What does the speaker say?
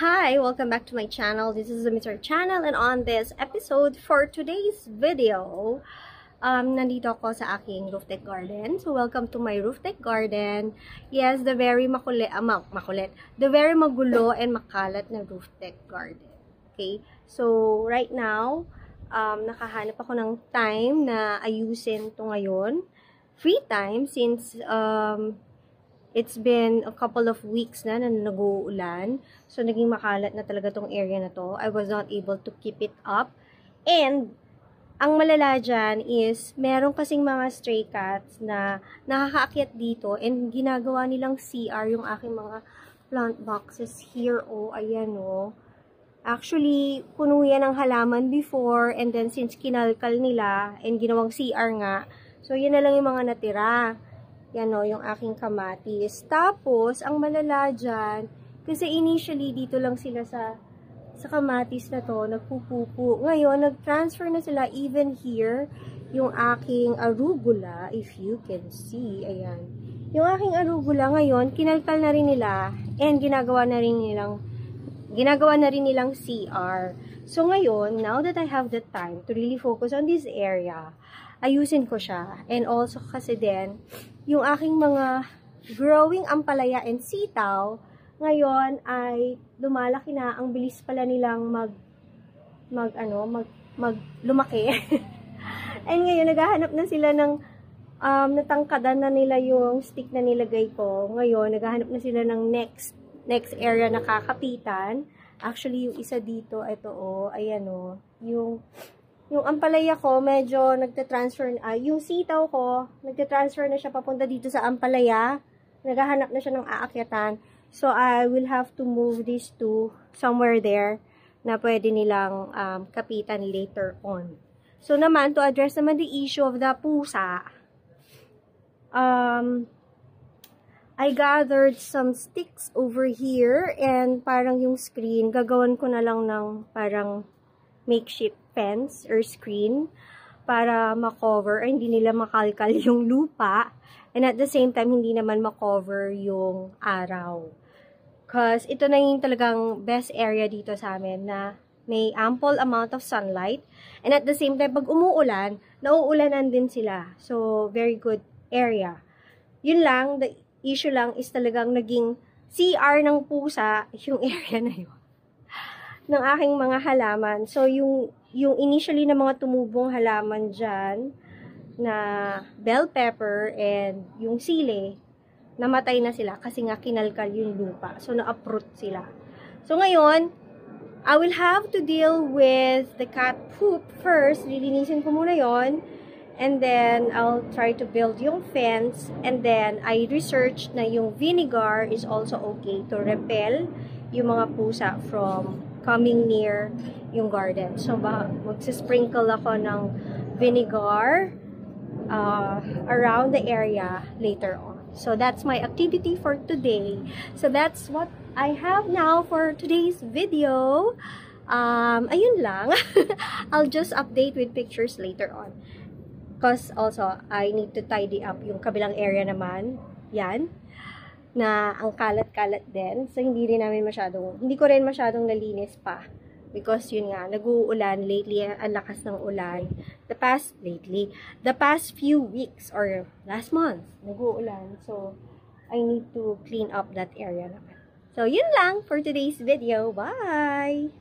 Hi! Welcome back to my channel. This is the Mr. Channel, and on this episode for today's video, nandito ako sa aking roof deck garden. So, welcome to my roof deck garden. Yes, the very the very magulo and makalat na roof deck garden. Okay? So, right now, nakahanap ako ng time na ayusin to ngayon. Free time since, it's been a couple of weeks na nag-uulan. So, naging makalat na talaga tong area na to. I was not able to keep it up. And, ang malala dyan is, meron kasing mga stray cats na nakakaakyat dito and ginagawa nilang CR yung aking mga plant boxes here. Oh, ayan oh. Actually, puno yan ng halaman before and then since kinalkal nila and ginawang CR nga, so yan na lang yung mga natira. Yan o, yung aking kamatis. Tapos, ang malala dyan, kasi initially, dito lang sila sa kamatis na to, nagpupupo. Ngayon, nag-transfer na sila even here, yung aking arugula, if you can see, ayan. Yung aking arugula ngayon, kinalkal na rin nila, and ginagawa na rin nilang CR. So, ngayon, now that I have the time to really focus on this area, ayusin ko siya. And also kasi din, yung aking mga growing ampalaya and sitaw, ngayon ay lumalaki na. Ang bilis pala nilang lumaki. And ngayon, naghahanap na sila ng, natangkadan na nila yung stick na nilagay ko. Ngayon, naghahanap na sila ng next area na kakapitan. Actually, yung isa dito, ito oh, ayan oh, yung ampalaya ko, medyo nagte-transfer, yung sitaw ko, nagte-transfer na siya papunta dito sa ampalaya. Naghahanap na siya ng aakyatan. So, I will have to move these two somewhere there na pwede nilang kapitan later on. So, naman, to address naman the issue of the pusa, I gathered some sticks over here and parang yung screen, gagawan ko na lang ng parang makeshift fence or screen para makover, hindi nila makalkal yung lupa, and at the same time, hindi naman makover yung araw. Because ito na yung talagang best area dito sa amin na may ample amount of sunlight, and at the same time, pag umuulan, nauulanan din sila. So, very good area. Yun lang, the issue lang is talagang naging CR ng pusa yung area na yun ng aking mga halaman. So, yung initially na mga tumubong halaman dyan, na bell pepper and yung sili, namatay na sila kasi nga kinalkal yung lupa. So, na-uproot sila. So, ngayon, I will have to deal with the cat poop first. Lilinisin ko muna yon. And then, I'll try to build yung fence. And then, I researched na yung vinegar is also okay to repel yung mga pusa from coming near yung garden. So, magsisprinkle ako ng vinegar around the area later on. So, that's my activity for today. So, that's what I have now for today's video. Ayun lang. I'll just update with pictures later on. Because also, I need to tidy up yung kabilang area naman. Yan. Na ang kalat-kalat din. So, hindi ko rin masyadong nalinis pa. Because, yun nga, nag-uulan lately, ang lakas ng ulan. The past few weeks, or last month, nag-uulan. So, I need to clean up that area naman. So, yun lang for today's video. Bye!